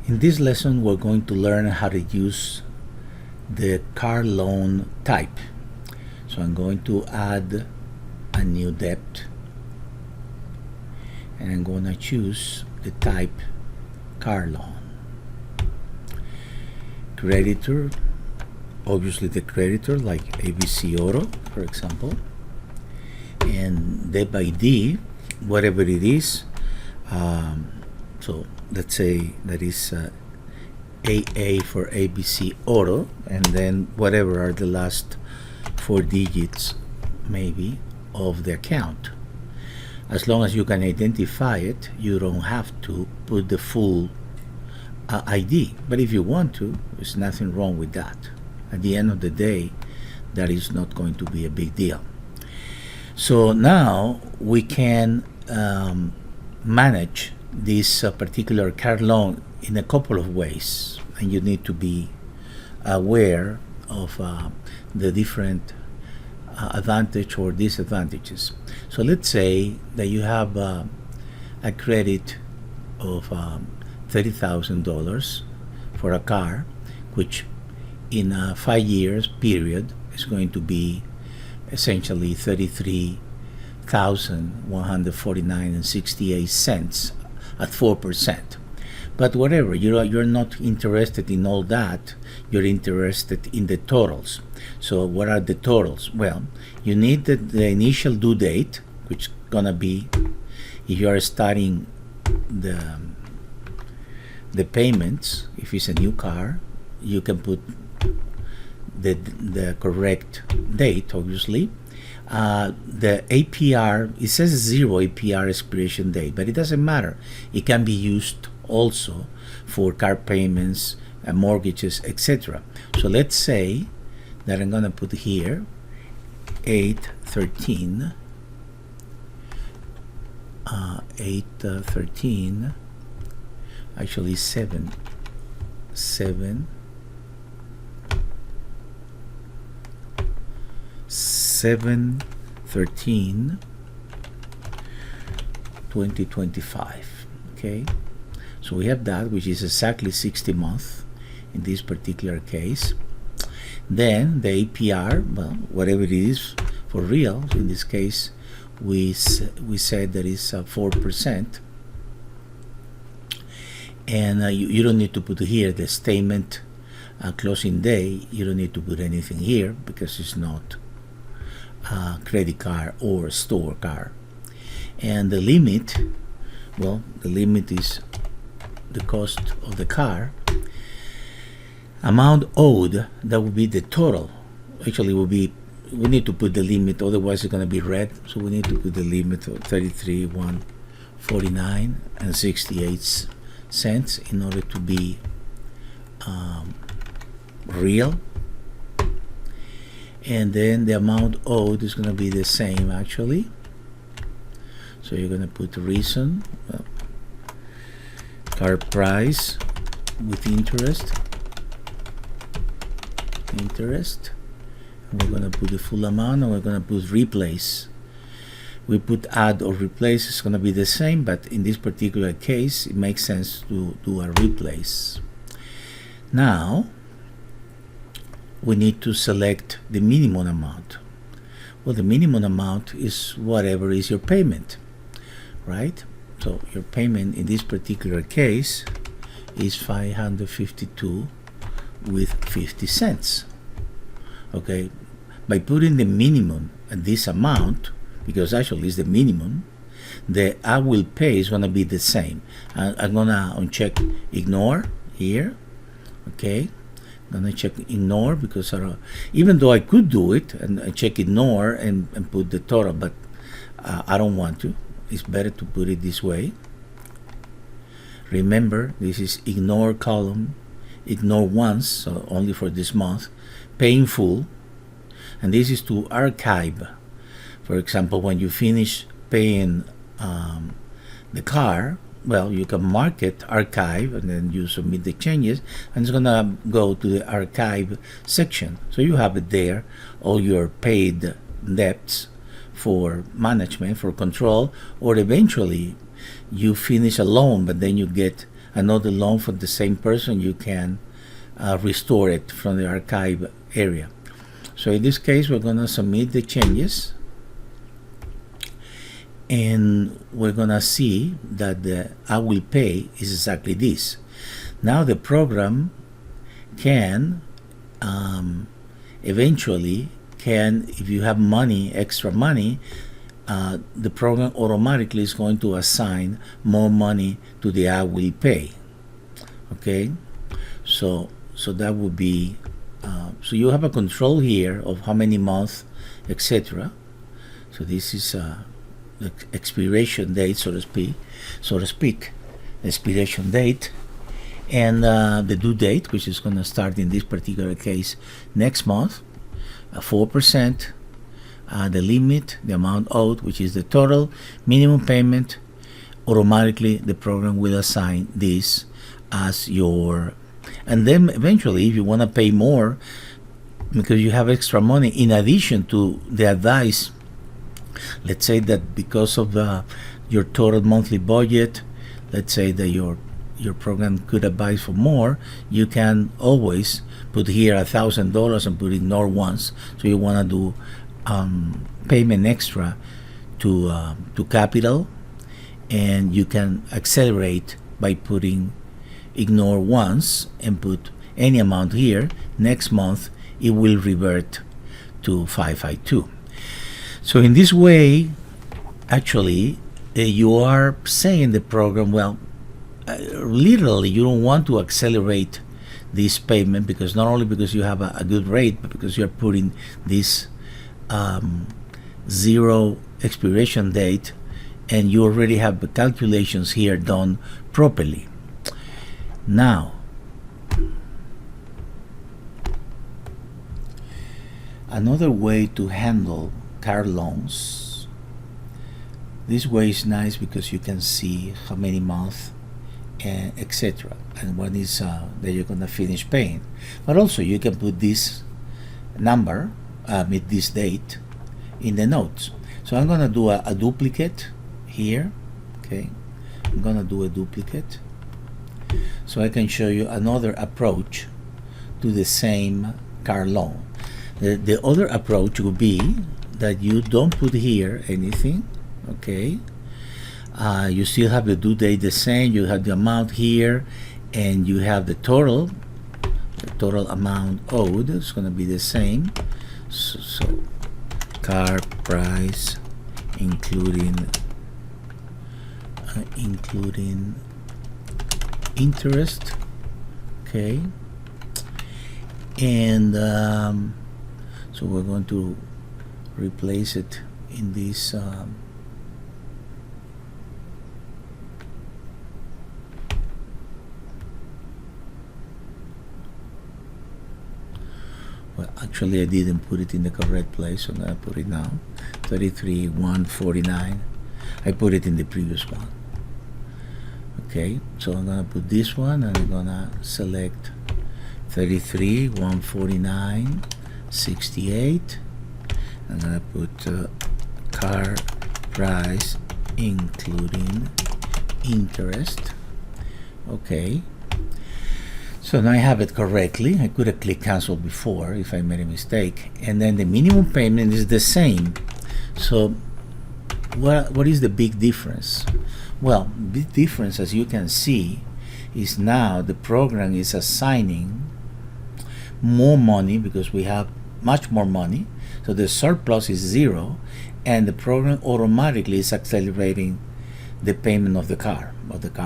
In this lesson, we're going to learn how to use the car loan type. So I'm going to add a new debt, and I'm going to choose the type car loan. Creditor, obviously the creditor like ABC Auto, for example, and debt ID, whatever it is. So let's say that is AA for ABC Auto, and then whatever are the last 4 digits maybe of the account. As long as you can identify it, you don't have to put the full ID. But if you want to, there's nothing wrong with that. At the end of the day, that is not going to be a big deal. So now we can manage this particular car loan in a couple of ways, and you need to be aware of the different advantage or disadvantages. So let's say that you have a credit of $30,000 for a car, which in a 5 years period is going to be essentially $33,149.68 at 4%. But whatever, you're not interested in all that. You're interested in the totals. So what are the totals? Well, you need the initial due date, which is gonna be, if you are starting the payments, if it's a new car, you can put the correct date, obviously. The APR, it says 0 APR expiration date, but it doesn't matter. It can be used also for car payments, mortgages, etc. So let's say that I'm gonna put here 8/13, 8/13, actually 7/13/2025. Okay, so we have that, which is exactly 60 months in this particular case. Then the APR, well, whatever it is for real, in this case we said that is 4%. And you don't need to put here the statement closing day. You don't need to put anything here because it's not a credit card or store card. And the limit, well, the limit is the cost of the car. Amount owed, that would be the total. Actually will be, we need to put the limit, otherwise it's going to be red. So we need to put the limit of $33,149.68 in order to be real. And then the amount owed is going to be the same actually. So you're going to put reason, well, car price with interest, and we're going to put the full amount, and we're going to put replace. We put add or replace, it's going to be the same, but in this particular case it makes sense to do a replace. Now we need to select the minimum amount. Well, the minimum amount is whatever is your payment, right? So your payment in this particular case is $552.50. Okay, by putting the minimum at this amount, because actually it's the minimum, the I will pay is going to be the same. I'm going to uncheck ignore here. Okay, I'm going to check ignore because even though I could do it and I check ignore and put the total, but I don't want to. It's better to put it this way. Remember, this is ignore column, ignore once, so only for this month, pay in full, and this is to archive. For example, when you finish paying the car, well, you can mark it archive, and then you submit the changes, and it's gonna go to the archive section. So you have it there, all your paid debts for management, for control, or eventually you finish a loan, but then you get another loan for the same person, you can restore it from the archive area. So in this case, we're going to submit the changes, and we're going to see that the I will pay is exactly this. Now the program can eventually if you have money, extra money, the program automatically is going to assign more money to the I will pay. Okay, so that would be so you have a control here of how many months, etc. So this is the expiration date, so to speak, expiration date, and the due date, which is going to start in this particular case next month, 4%, the limit, the amount owed, which is the total minimum payment. Automatically the program will assign this as your, and then eventually if you want to pay more because you have extra money in addition to the advice, let's say that because of your total monthly budget, let's say that your program could advise for more, you can always put here $1,000 and put ignore once. So you want to do payment extra to capital, and you can accelerate by putting ignore once and put any amount here. Next month it will revert to 552. So in this way, actually, you are saying the program, well, literally you don't want to accelerate this payment, because not only because you have a good rate, but because you're putting this zero expiration date, and you already have the calculations here done properly. Now, another way to handle car loans, this way is nice because you can see how many months, etc., and when is that you're gonna finish paying. But also you can put this number with this date in the notes. So I'm gonna do a duplicate here. Okay, I'm gonna do a duplicate so I can show you another approach to the same car loan. The other approach would be that you don't put here anything. Okay, you still have the due date the same, you have the amount here, and you have the total amount owed. It's going to be the same. So car price including interest. Okay, and so we're going to replace it in this well, actually I didn't put it in the correct place, so I'm gonna put it now. 33,149. I put it in the previous one. Okay, so I'm gonna put this one, and I'm gonna select 33,149.68. I'm gonna put car price including interest. Okay, so now I have it correctly. I could have clicked cancel before if I made a mistake, and then the minimum payment is the same. So what is the big difference? Well, big difference, as you can see, is now the program is assigning more money because we have much more money. So the surplus is zero, and the program automatically is accelerating the payment of the car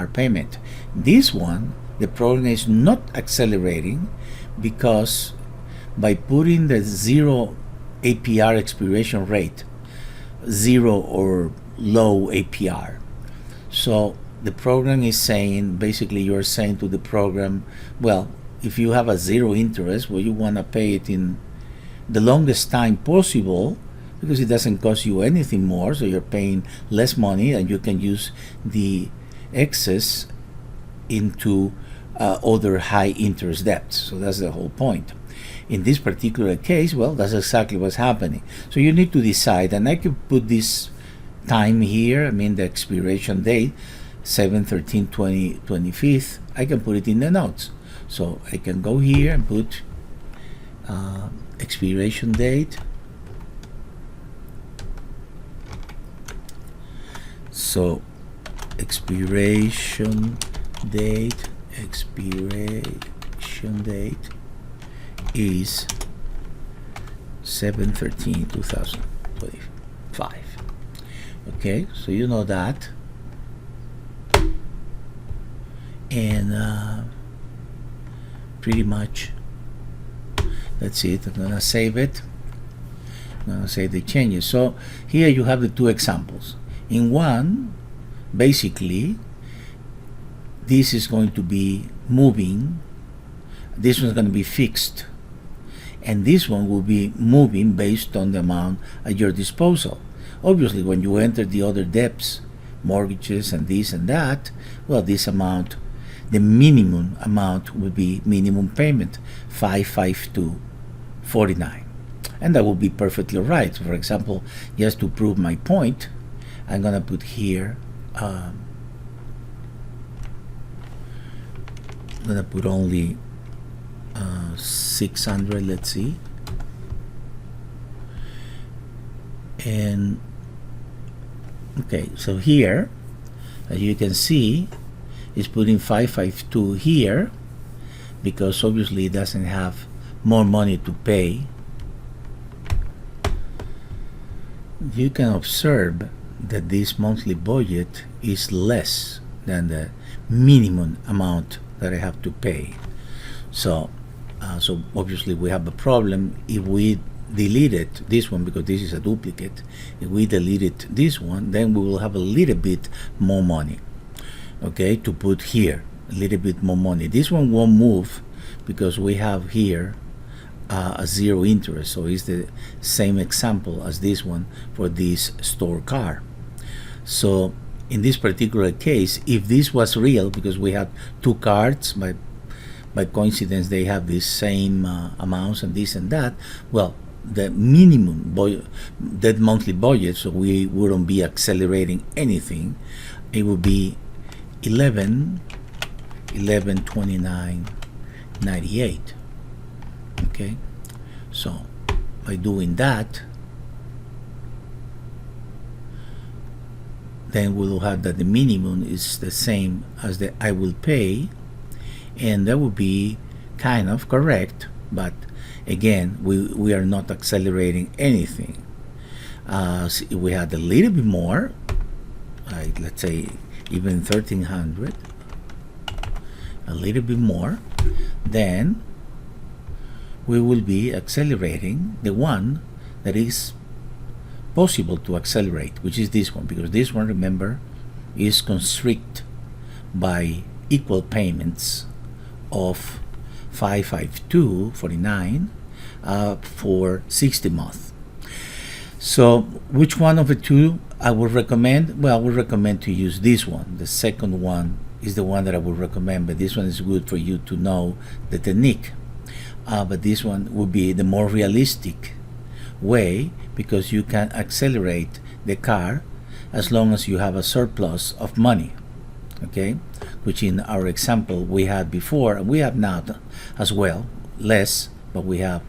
payment. This one, the program is not accelerating because by putting the zero APR expiration rate, zero or low APR. So the program is saying, basically you're saying to the program, well, if you have a zero interest, well, you want to pay it in the longest time possible because it doesn't cost you anything more, so you're paying less money and you can use the excess into other high interest debts. So that's the whole point. In this particular case, well, that's exactly what's happening. So you need to decide, and I could put this time here, I mean the expiration date, 7/13/2025, I can put it in the notes. So I can go here and put expiration date. So expiration date is 7/13/2025. Okay, so you know that. And pretty much that's it. I'm gonna save it. I'm gonna save the changes. So here you have the two examples. In one, basically, this is going to be moving. This one's going to be fixed, and this one will be moving based on the amount at your disposal. Obviously, when you enter the other debts, mortgages and this and that, well, this amount, the minimum amount would be minimum payment, 552.49, and that would be perfectly right. For example, just to prove my point, I'm gonna put here. I'm gonna put only 600. Let's see, and okay. So here, as you can see, is putting 552 here because obviously it doesn't have more money to pay. You can observe that this monthly budget is less than the minimum amount that I have to pay. So obviously we have a problem if we deleted this one, because this is a duplicate. If we deleted this one, then we will have a little bit more money, okay, to put here, a little bit more money. This one won't move because we have here a zero interest, so it's the same example as this one for this store car. So in this particular case, if this was real, because we have two cards, by coincidence they have the same amounts and this and that, well, the minimum that monthly budget, so we wouldn't be accelerating anything, it would be 1129.98. Okay, so by doing that, then we'll have that the minimum is the same as the I will pay, and that would be kind of correct, but again, we are not accelerating anything. So if we had a little bit more, like let's say even 1300, a little bit more, then we will be accelerating the one that is possible to accelerate, which is this one, because this one, remember, is constricted by equal payments of 552.49 for 60 months. So which one of the two I would recommend? Well, I would recommend to use this one. The second one is the one that I would recommend, but this one is good for you to know the technique. But this one would be the more realistic way, because you can accelerate the car as long as you have a surplus of money, okay, which in our example we had before, and we have now as well, less, but we have.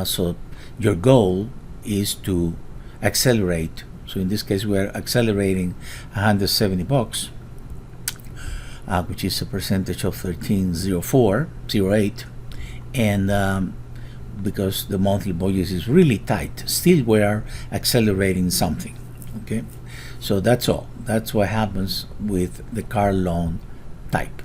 So your goal is to accelerate. So in this case we are accelerating $170, which is a percentage of 13.0408, and because the monthly budget is really tight, still we are accelerating something. Okay, so that's all. That's what happens with the car loan type.